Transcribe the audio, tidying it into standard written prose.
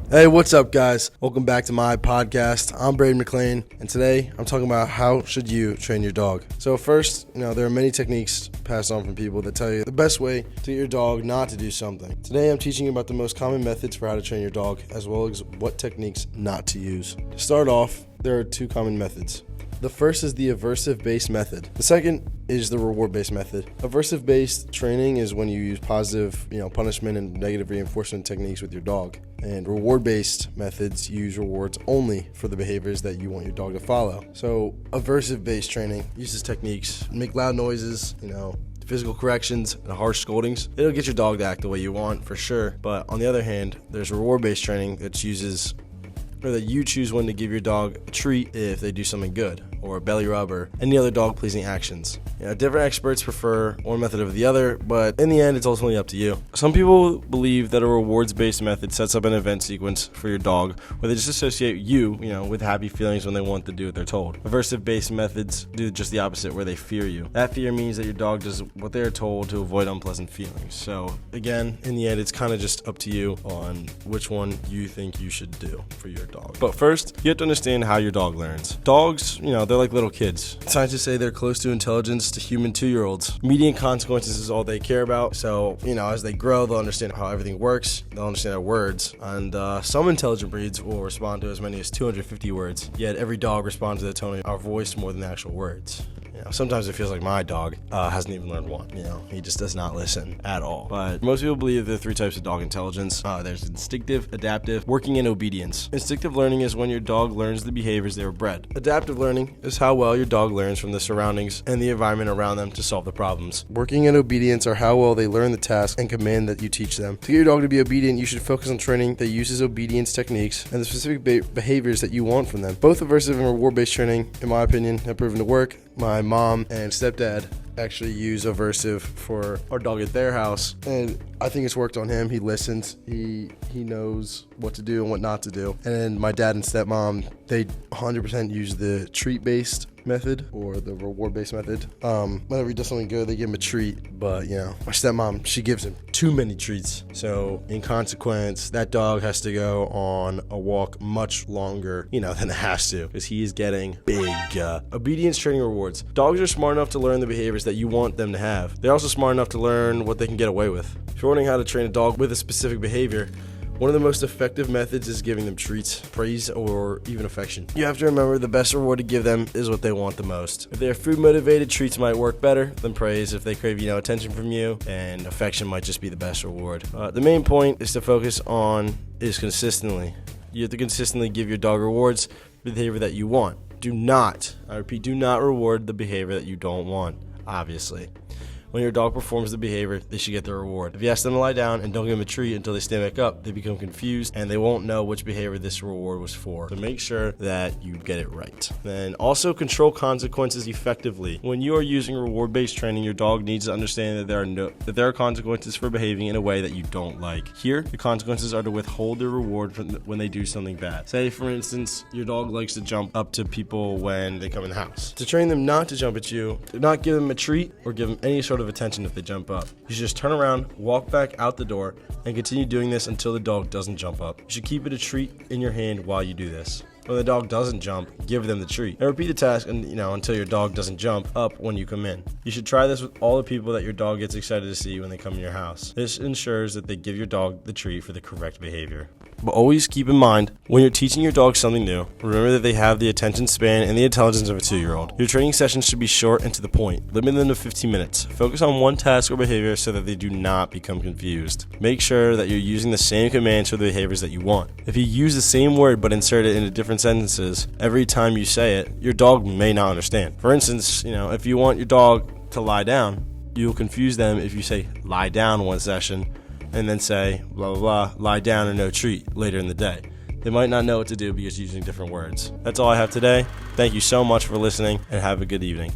Hey, what's up, guys? Welcome back to my podcast. I'm Brayden McClain, and today I'm talking about how should you train your dog. So first, there are many techniques passed on from people that tell you the best way to get your dog not to do something. Today I'm teaching you about the most common methods for how to train your dog, as well as what techniques not to use. To start off, there are two common methods. The first is the aversive-based method. The second is the reward-based method. Aversive-based training is when you use positive, punishment and negative reinforcement techniques with your dog. And reward-based methods use rewards only for the behaviors that you want your dog to follow. So aversive-based training uses techniques, make loud noises, physical corrections and harsh scoldings. It'll get your dog to act the way you want for sure. But on the other hand, there's reward-based training that you choose when to give your dog a treat if they do something good, or a belly rub, or any other dog-pleasing actions. Different experts prefer one method over the other, but in the end, it's ultimately up to you. Some people believe that a rewards-based method sets up an event sequence for your dog where they just associate you, with happy feelings when they want to do what they're told. Aversive-based methods do just the opposite, where they fear you. That fear means that your dog does what they're told to avoid unpleasant feelings. So again, in the end, it's kind of just up to you on which one you think you should do for your dog. But first, you have to understand how your dog learns. Dogs, they're like little kids. Scientists say they're close to intelligence to human 2-year-olds. Immediate consequences is all they care about. So, as they grow, they'll understand how everything works. They'll understand our words. And some intelligent breeds will respond to as many as 250 words. Yet every dog responds to the tone of our voice more than the actual words. Sometimes it feels like my dog hasn't even learned one. He just does not listen at all. But most people believe there are 3 types of dog intelligence. There's instinctive, adaptive, working, and obedience. Instinctive learning is when your dog learns the behaviors they were bred. Adaptive learning is how well your dog learns from the surroundings and the environment around them to solve the problems. Working and obedience are how well they learn the task and command that you teach them. To get your dog to be obedient, you should focus on training that uses obedience techniques and the specific behaviors that you want from them. Both aversive and reward-based training, in my opinion, have proven to work. My mom and stepdad actually use aversive for our dog at their house, and I think it's worked on him. He listens. He knows what to do and what not to do. And then my dad and stepmom, they 100% use the treat-based method or the reward-based method. Whenever he does something good, they give him a treat. But my stepmom, she gives him too many treats. So in consequence, that dog has to go on a walk much longer, than it has to, because he is getting big. Obedience training rewards. Dogs are smart enough to learn the behaviors that you want them to have. They're also smart enough to learn what they can get away with. If you're wondering how to train a dog with a specific behavior, one of the most effective methods is giving them treats, praise, or even affection. You have to remember the best reward to give them is what they want the most. If they're food motivated, treats might work better than praise. If they crave, attention from you, and affection might just be the best reward. The main point is to focus on is consistently. You have to consistently give your dog rewards for the behavior that you want. Do not reward the behavior that you don't want, obviously. When your dog performs the behavior, they should get their reward. If you ask them to lie down and don't give them a treat until they stand back up, they become confused and they won't know which behavior this reward was for. So make sure that you get it right. Then also control consequences effectively. When you are using reward-based training, your dog needs to understand that there are consequences for behaving in a way that you don't like. Here, the consequences are to withhold their reward when they do something bad. Say, for instance, your dog likes to jump up to people when they come in the house. To train them not to jump at you, do not give them a treat or give them any sort of attention if they jump up. You should just turn around, walk back out the door, and continue doing this until the dog doesn't jump up. You should keep it a treat in your hand while you do this. When the dog doesn't jump, give them the treat. And repeat the task until your dog doesn't jump up when you come in. You should try this with all the people that your dog gets excited to see when they come in your house. This ensures that they give your dog the treat for the correct behavior. But always keep in mind, when you're teaching your dog something new, remember that they have the attention span and the intelligence of a 2-year-old. Your training sessions should be short and to the point. Limit them to 15 minutes. Focus on one task or behavior so that they do not become confused. Make sure that you're using the same commands for the behaviors that you want. If you use the same word but insert it into different sentences every time you say it, your dog may not understand. For instance, if you want your dog to lie down, you'll confuse them if you say lie down one session and then say blah blah blah, lie down or no treat later in the day. They might not know what to do because you're using different words. That's all I have today. Thank you so much for listening and have a good evening.